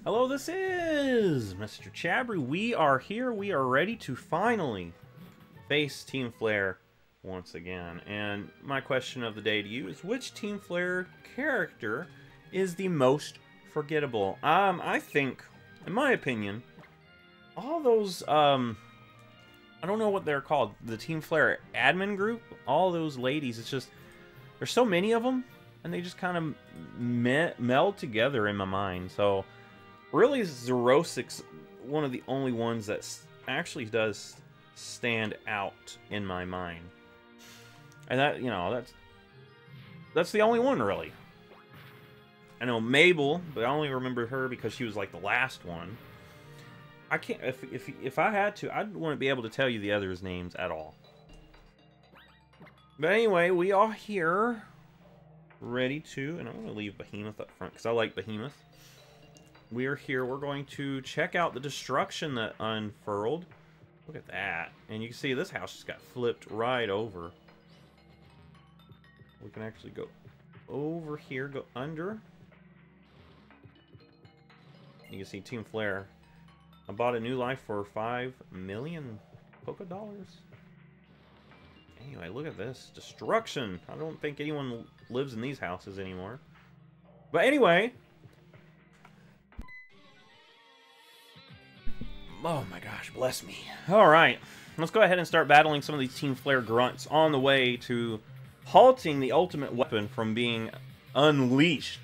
Hello, this is MrChabry. We are here. We are ready to finally face Team Flare once again. And my question of the day to you is, which Team Flare character is the most forgettable? I think, in my opinion, all those, I don't know what they're called, the Team Flare admin group, all those ladies, it's just, there's so many of them, and they just kind of meld together in my mind. So really, Zerosik's one of the only ones that actually does stand out in my mind. And that, you know, that's the only one, really. I know Mabel, but I only remember her because she was like the last one. I can't, if I had to, I wouldn't be able to tell you the others' names at all. But anyway, we are here, ready to, and I'm going to leave Behemoth up front because I like Behemoth. We are here. We're going to check out the destruction that unfurled. Look at that. And you can see this house just got flipped right over. We can actually go over here, go under. You can see Team Flare. I bought a new life for 5 million polka dollars. Anyway, look at this. Destruction. I don't think anyone lives in these houses anymore. But anyway. Oh my gosh, bless me. Alright, let's go ahead and start battling some of these Team Flare grunts on the way to halting the ultimate weapon from being unleashed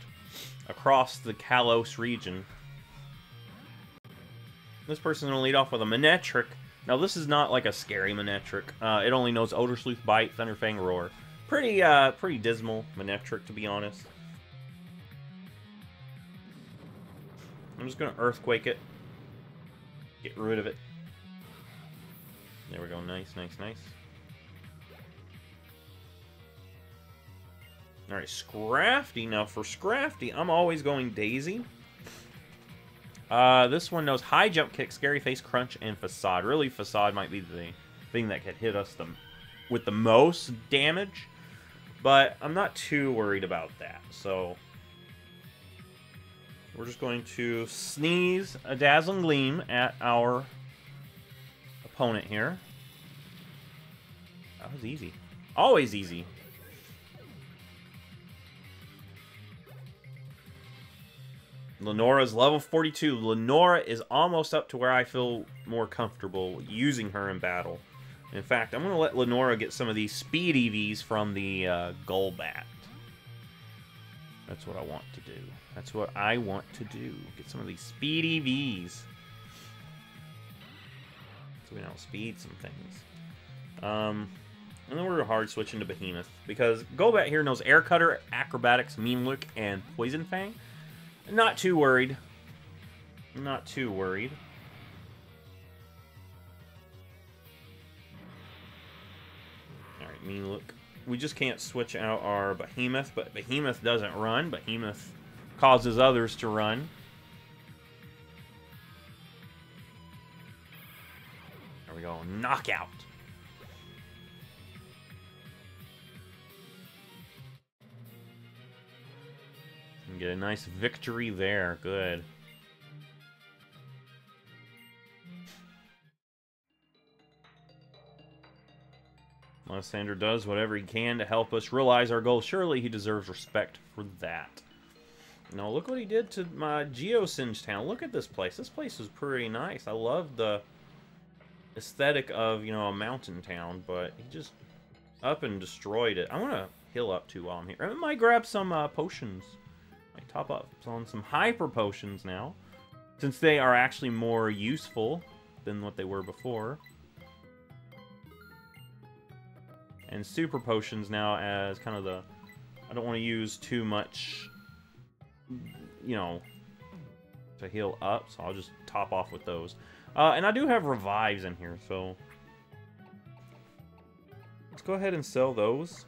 across the Kalos region. This person's going to lead off with a Manectric. Now, this is not like a scary Manectric. It only knows Odor Sleuth, Bite, Thunderfang, Roar. Pretty dismal Manectric, to be honest. I'm just going to Earthquake it. Get rid of it. There we go. Nice, nice, nice. Alright, Scrafty. Now, for Scrafty, I'm always going Daisy. This one knows High Jump Kick, Scary Face, Crunch, and Facade. Really, Facade might be the thing that could hit us with the most damage. But I'm not too worried about that. So we're just going to sneeze a Dazzling Gleam at our opponent here. That was easy. Always easy. Lenora's level 42. Lenora is almost up to where I feel more comfortable using her in battle. In fact, I'm going to let Lenora get some of these speed EVs from the Golbat. That's what I want to do. That's what I want to do. Get some of these speed EVs. So we don't speed some things. And then we're hard switching to Behemoth. Because Golbat here knows Air Cutter, Acrobatics, Mean Look, and Poison Fang. Not too worried. Not too worried. Alright, Mean Look. We just can't switch out our Behemoth, but Behemoth doesn't run. Behemoth causes others to run. There we go. Knockout. And get a nice victory there. Good. Lysander does whatever he can to help us realize our goal. Surely he deserves respect for that. Now look what he did to my Geosinge town. Look at this place. This place is pretty nice. I love the aesthetic of, you know, a mountain town, but he just up and destroyed it. I want to heal up too while I'm here. I might grab some potions. Might top up on some hyper potions now, since they are actually more useful than what they were before. And super potions now as kind of the... I don't want to use too much, you know, to heal up, so I'll just top off with those. And I do have revives in here, so let's go ahead and sell those,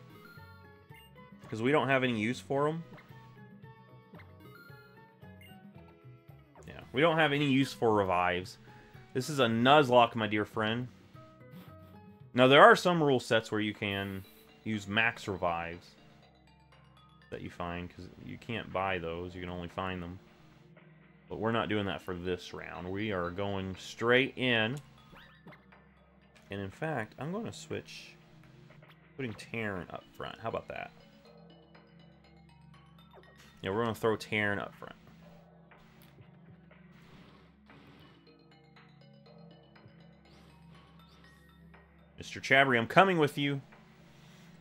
because we don't have any use for them. Yeah, we don't have any use for revives. This is a Nuzlocke, my dear friend. Now, there are some rule sets where you can use max revives that you find, because you can't buy those. You can only find them. But we're not doing that for this round. We are going straight in. And in fact, I'm going to switch, putting Terran up front. How about that? Yeah, we're going to throw Terran up front. MrChabry, I'm coming with you.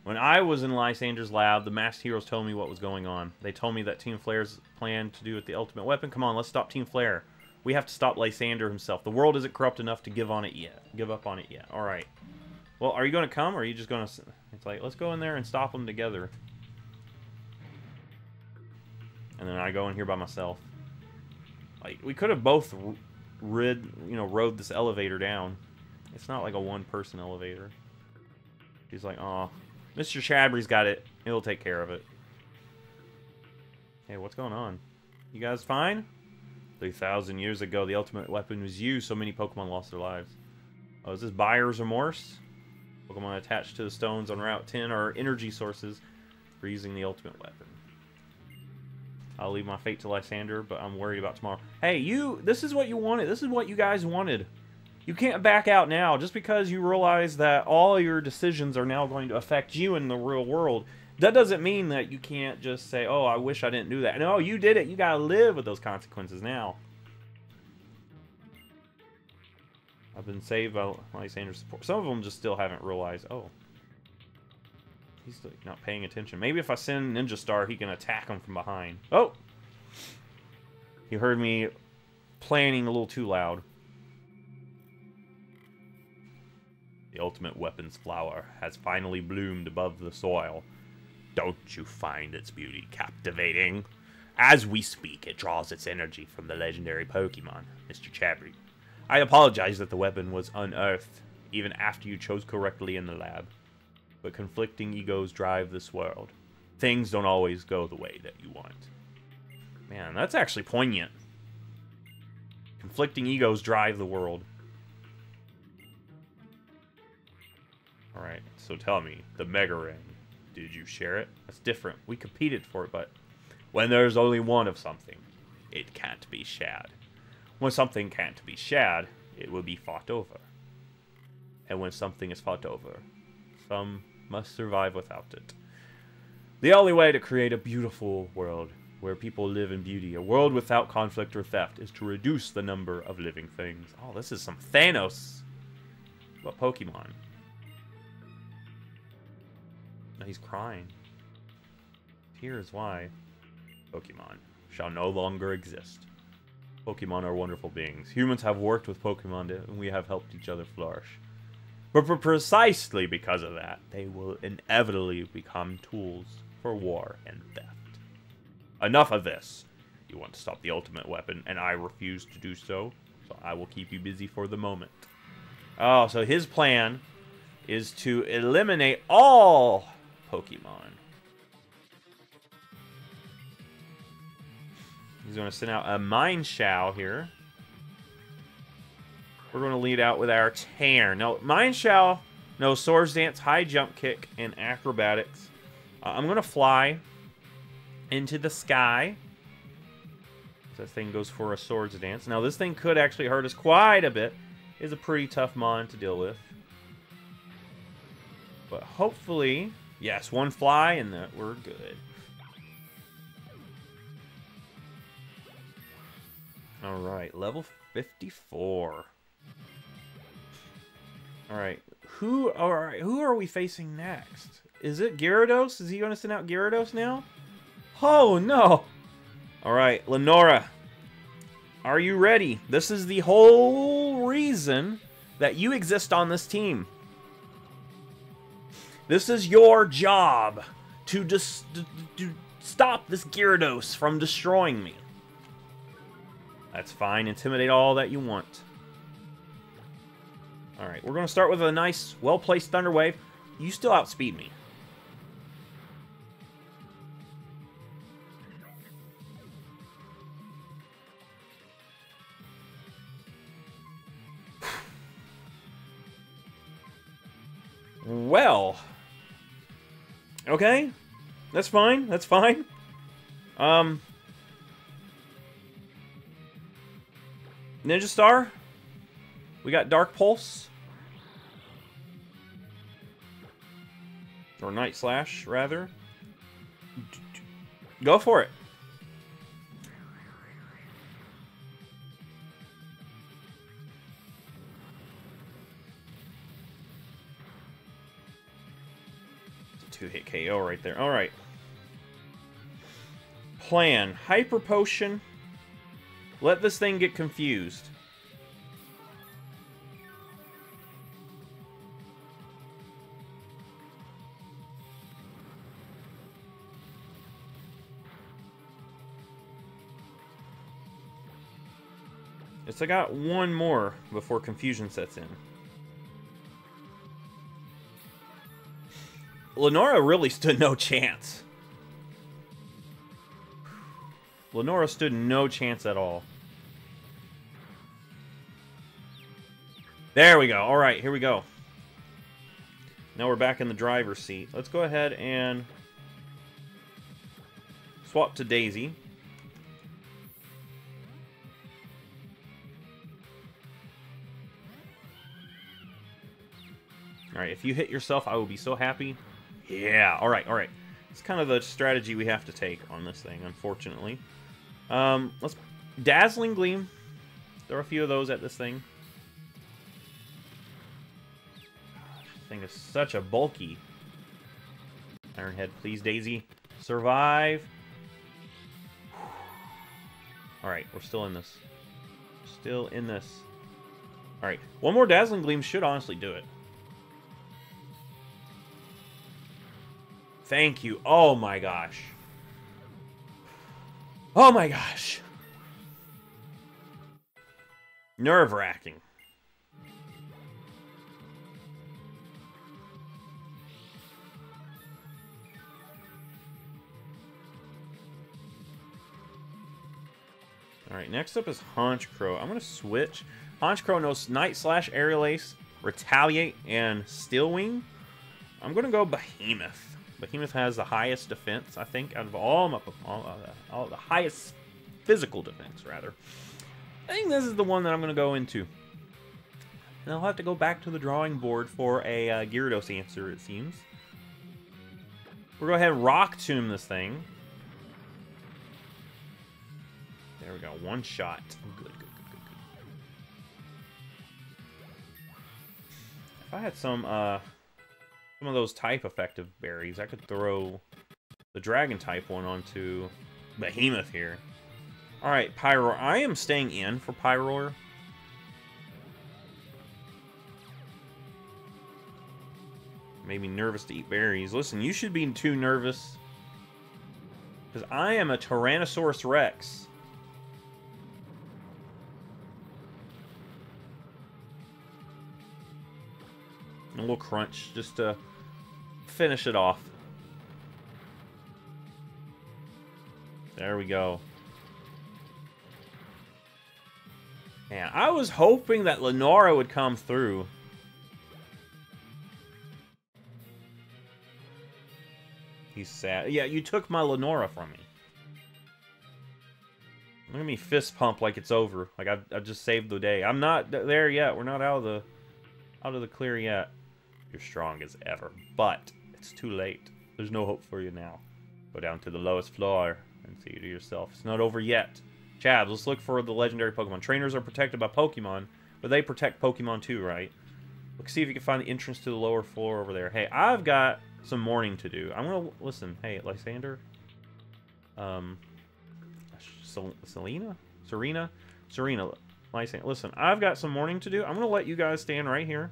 When I was in Lysander's lab, the masked heroes told me what was going on. They told me that Team Flare's plan to do with the ultimate weapon. Come on, let's stop Team Flare. We have to stop Lysander himself. The world isn't corrupt enough to give up on it yet. All right. Well, are you going to come, or are you just going to... It's like, let's go in there and stop them together. And then I go in here by myself. Like, we could have both rode this elevator down. It's not like a one-person elevator. He's like, oh, MrChabry's got it. He'll take care of it. Hey, what's going on? You guys fine? 3,000 years ago, the ultimate weapon was used. So many Pokemon lost their lives. Oh, is this buyer's remorse? Pokemon attached to the stones on Route 10 are energy sources for using the ultimate weapon. I'll leave my fate to Lysander, but I'm worried about tomorrow. Hey, this is what you wanted. This is what you guys wanted. You can't back out now. Just because you realize that all your decisions are now going to affect you in the real world, that doesn't mean that you can't just say, oh, I wish I didn't do that. No, you did it. You gotta live with those consequences now. I've been saved by Lysander's support. Some of them just still haven't realized, oh, he's not paying attention. Maybe if I send Ninja Star, he can attack him from behind. Oh! You heard me planning a little too loud. The ultimate weapons flower has finally bloomed above the soil. Don't you find its beauty captivating? As we speak, it draws its energy from the legendary Pokémon, MrChabry. I apologize that the weapon was unearthed, even after you chose correctly in the lab. But conflicting egos drive this world. Things don't always go the way that you want. Man, that's actually poignant. Conflicting egos drive the world. Alright, so tell me, the Mega Ring, did you share it? That's different. We competed for it, but when there's only one of something, it can't be shared. When something can't be shared, it will be fought over. And when something is fought over, some must survive without it. The only way to create a beautiful world where people live in beauty, a world without conflict or theft, is to reduce the number of living things. Oh, this is some Thanos. What Pokemon? No, he's crying. Here's why. Pokemon shall no longer exist. Pokemon are wonderful beings. Humans have worked with Pokemon and we have helped each other flourish. But precisely because of that, they will inevitably become tools for war and theft. Enough of this. You want to stop the ultimate weapon, and I refuse to do so, so I will keep you busy for the moment. Oh, so his plan is to eliminate all Pokemon. He's going to send out a Mineshaw here. We're going to lead out with our Terran. Now, Mineshaw knows Swords Dance, High Jump Kick, and Acrobatics. I'm going to fly into the sky. This thing goes for a Swords Dance. Now, this thing could actually hurt us quite a bit. It's a pretty tough mon to deal with. But hopefully, yes, one fly and we're good. Alright, level 54. Alright, who are we facing next? Is it Gyarados? Is he going to send out Gyarados now? Oh, no! Alright, Lenora. Are you ready? This is the whole reason that you exist on this team. This is your job to stop this Gyarados from destroying me. That's fine. Intimidate all that you want. Alright, we're going to start with a nice, well-placed Thunder Wave. You still outspeed me. Well. Okay. That's fine. That's fine. Ninja Star. We got Dark Pulse. Or Night Slash, rather. Go for it. It's a 2-hit KO right there. Alright. Plan. Hyper Potion. Let this thing get confused. I got one more before confusion sets in. Lenora really stood no chance. Lenora stood no chance at all. There we go. All right, here we go. Now we're back in the driver's seat. Let's go ahead and swap to Daisy. Alright, if you hit yourself, I will be so happy. Yeah, alright, alright. It's kind of the strategy we have to take on this thing, unfortunately. Let's... Dazzling Gleam. Throw a few of those at this thing. This thing is such a bulky. Ironhead, please, Daisy. Survive. Alright, we're still in this. Still in this. Alright, one more Dazzling Gleam should honestly do it. Thank you. Oh my gosh. Oh my gosh. Nerve-wracking. Alright, next up is Honchkrow. I'm going to switch. Honchkrow knows Night Slash, Aerial Ace, Retaliate, and Steel Wing. I'm going to go Behemoth. Behemoth has the highest defense, I think, out of all the highest physical defense, rather. I think this is the one that I'm going to go into. And I'll have to go back to the drawing board for a Gyarados answer, it seems. We'll go ahead and Rock Tomb this thing. There we go, one shot. Good, good, good, good, good. If I had some of those type effective berries, I could throw the dragon type one onto Behemoth here. Alright, Pyroar. I am staying in for Pyroar. Made me nervous to eat berries. Listen, you should be too nervous. Because I am a Tyrannosaurus Rex. A little crunch just to finish it off. There we go. Man, I was hoping that Lenora would come through. He's sad. Yeah, you took my Lenora from me. Look at me fist pump like it's over. Like I've just saved the day. I'm not there yet. We're not out of the clear yet. You're strong as ever, but it's too late. There's no hope for you now. Go down to the lowest floor and see to yourself. It's not over yet. Chabs, let's look for the legendary Pokemon. Trainers are protected by Pokemon, but they protect Pokemon too, right? Let's see if you can find the entrance to the lower floor over there. Hey, I've got some mourning to do. I'm gonna listen. Hey, Lysander. Serena. Lysander. Listen, I've got some mourning to do. I'm gonna let you guys stand right here.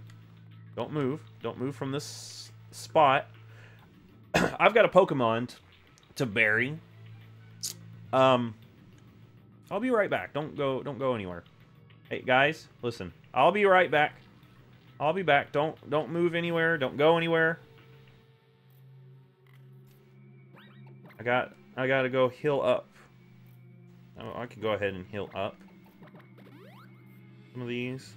Don't move. Don't move from this spot. I've got a Pokemon to bury. I'll be right back. Don't go anywhere. Hey guys, listen. I'll be right back. I'll be back. Don't move anywhere. Don't go anywhere. I gotta go heal up. Oh, I can go ahead and heal up some of these.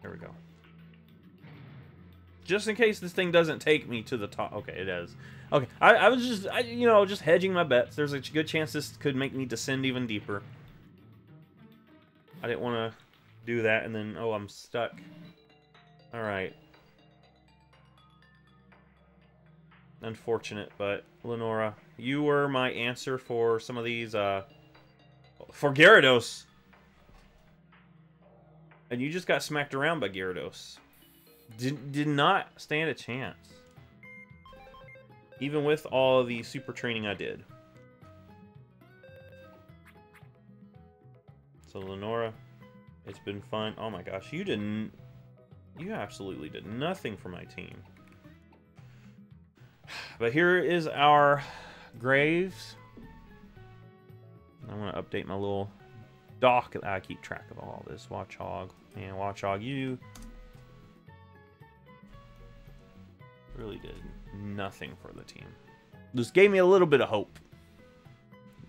There we go. Just in case this thing doesn't take me to the top. Okay, it is. Okay, I was just, you know, just hedging my bets. There's a good chance this could make me descend even deeper. I didn't want to do that, and then, oh, I'm stuck. Alright. Unfortunate, but Lenora, you were my answer for some of these, for Gyarados. And you just got smacked around by Gyarados. Did not stand a chance. Even with all the super training I did. So Lenora, it's been fun. Oh my gosh, you absolutely did nothing for my team. But here is our Graves. I'm going to update my little doc that I keep track of all this. Watchog. And Watchog, you really did nothing for the team. Just gave me a little bit of hope.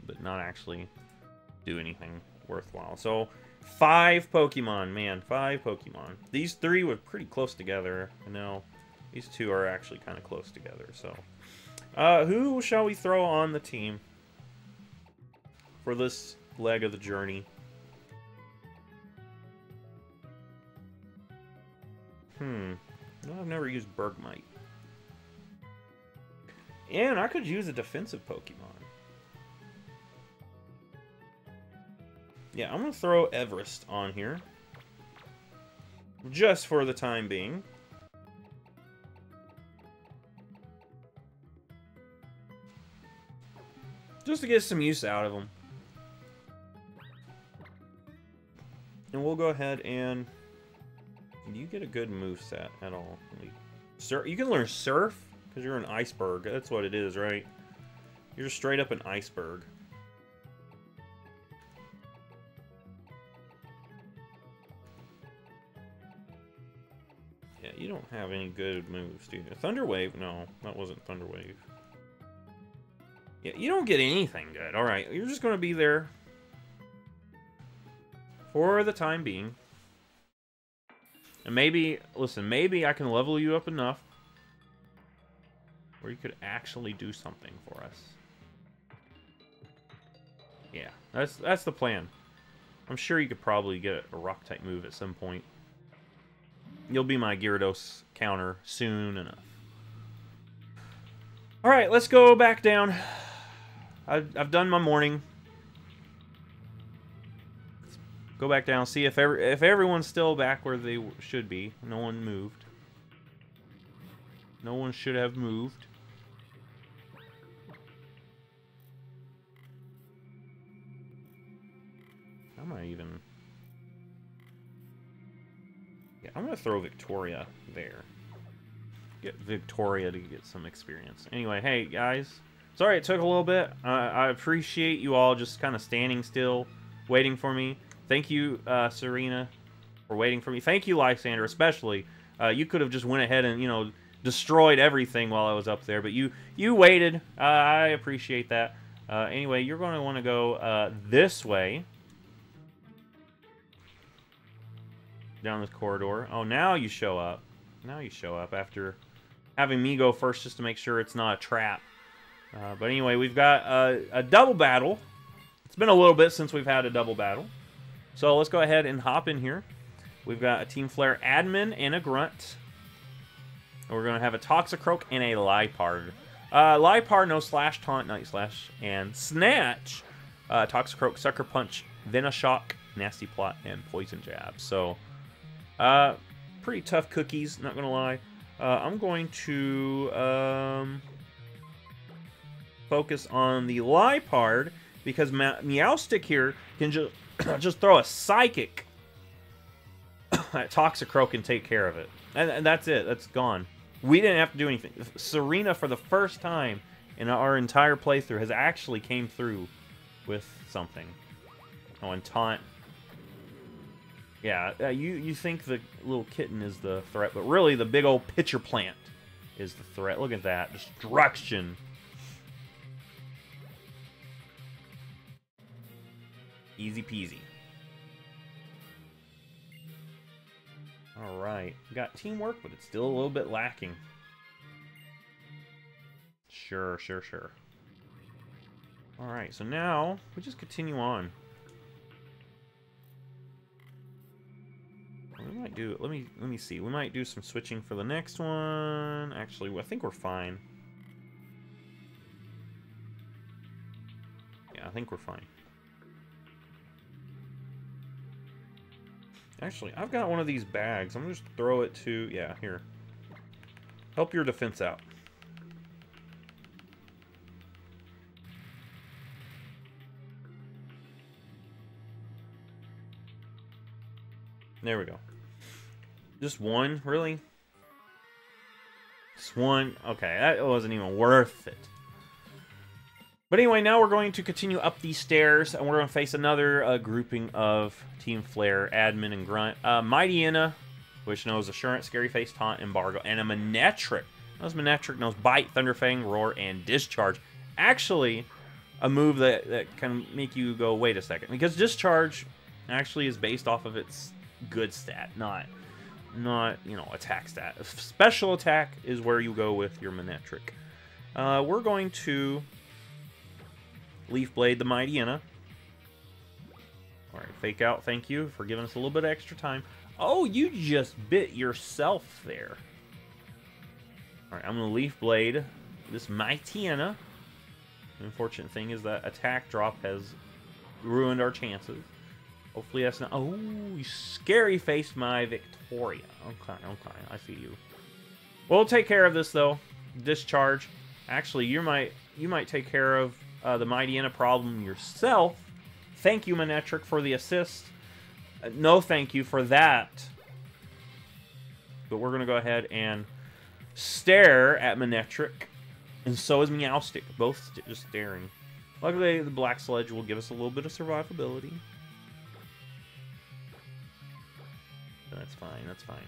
But not actually do anything worthwhile. So, 5 Pokemon. Man, 5 Pokemon. These 3 were pretty close together. No, these 2 are actually kind of close together. So, who shall we throw on the team for this leg of the journey? No, I've never used Bergmite. And I could use a defensive Pokemon. Yeah, I'm going to throw Everest on here. Just for the time being. Just to get some use out of them. And we'll go ahead and... Do you get a good moveset at all? You can learn Surf, because you're an iceberg. That's what it is, right? You're just straight up an iceberg. Yeah, you don't have any good moves, do you? Thunder Wave? No, that wasn't Thunder Wave. Yeah, you don't get anything good. Alright, you're just going to be there for the time being. And maybe, listen, maybe I can level you up enough where you could actually do something for us. Yeah, that's the plan. I'm sure you could probably get a Rock-type move at some point. You'll be my Gyarados counter soon enough. Alright, let's go back down. I've done my morning. Let's go back down, see if everyone's still back where they should be. No one moved. No one should have moved. How am I even... Yeah, I'm going to throw Victoria there. Get Victoria to get some experience. Anyway, hey, guys. Sorry it took a little bit. I appreciate you all just kind of standing still, waiting for me. Thank you, Serena, for waiting for me. Thank you, Lysander, especially. You could have just went ahead and, you know, destroyed everything while I was up there, but you waited. I appreciate that. Anyway, you're going to want to go this way. Down this corridor. Oh, now you show up. Now you show up after having me go first just to make sure it's not a trap. But anyway, we've got a double battle. It's been a little bit since we've had a double battle. So let's go ahead and hop in here. We've got a Team Flare admin and a Grunt. And we're going to have a Toxicroak and a Liepard. Liepard, no Slash, Taunt, Night Slash, and Snatch. Toxicroak, Sucker Punch, Venoshock, Nasty Plot, and Poison Jab. So, pretty tough cookies, not going to lie. I'm going to... focus on the Liepard because Meowstic here can just throw a Psychic at Toxicroak and take care of it. And that's it. That's gone. We didn't have to do anything. Serena, for the first time in our entire playthrough, has actually came through with something. Oh, and Taunt. Yeah, you think the little kitten is the threat, but really the big old pitcher plant is the threat. Look at that. Destruction. Easy peasy. Alright. We got teamwork, but it's still a little bit lacking. Sure. Alright, so now we just continue on. We might do, let me see. We might do some switching for the next one. Actually, I think we're fine. Yeah, I think we're fine. Actually, I've got one of these bags. I'm gonna just throw it to, yeah, here. Help your defense out. There we go. Just one? Really? Just one? Okay, that wasn't even worth it. But anyway, now we're going to continue up these stairs, and we're going to face another grouping of Team Flare, Admin, and Grunt. Mightyena, which knows Assurance, Scary Face, Taunt, Embargo, and a Manectric. Knows Manectric, knows Bite, Thunderfang, Roar, and Discharge. Actually, a move that can make you go, wait a second. Because Discharge actually is based off of its good stat, not you know, attack stat. Special attack is where you go with your Manectric. We're going to Leaf Blade the Mightyena. Alright, Fake Out, thank you for giving us a little bit of extra time. Oh, you just bit yourself there. Alright, I'm going to Leaf Blade this Mightyena. The unfortunate thing is that attack drop has ruined our chances. Hopefully that's not... Oh, you scary faced my Victoria. Okay, I see you. We'll take care of this, though. Discharge. Actually, you might take care of the Mightyena problem yourself. Thank you, Manectric, for the assist. No thank you for that. But we're going to go ahead and stare at Manectric. And so is Meowstic. Both just staring. Luckily, the Black Sludge will give us a little bit of survivability. That's fine, that's fine.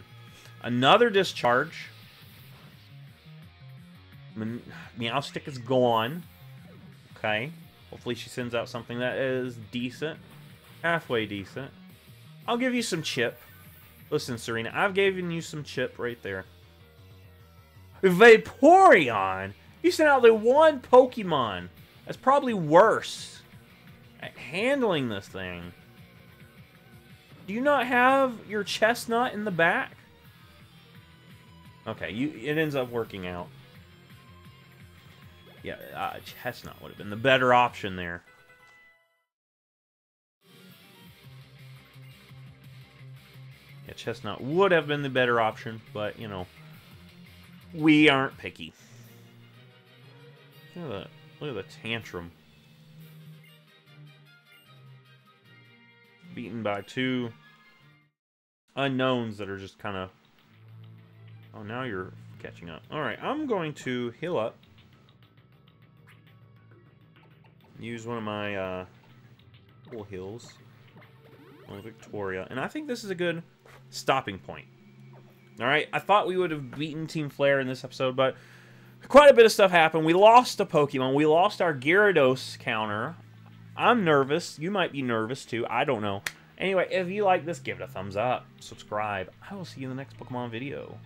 Another Discharge. Meowstic is gone. Okay. Hopefully she sends out something that is decent. Halfway decent. I'll give you some chip. Listen, Serena, I've given you some chip right there. Vaporeon? You sent out the one Pokemon that's probably worse at handling this thing. Do you not have your chestnut in the back? Okay, it ends up working out. Yeah, chestnut would have been the better option there. Yeah, chestnut would have been the better option, but, you know, we aren't picky. Look at the tantrum. Beaten by two unknowns that are just kind of... Oh, now you're catching up. Alright, I'm going to heal up. Use one of my full heals. On Victoria. And I think this is a good stopping point. Alright, I thought we would have beaten Team Flare in this episode, but quite a bit of stuff happened. We lost a Pokemon. We lost our Gyarados counter. I'm nervous. You might be nervous too. I don't know. Anyway, if you like this, give it a thumbs up. Subscribe. I will see you in the next Pokemon video.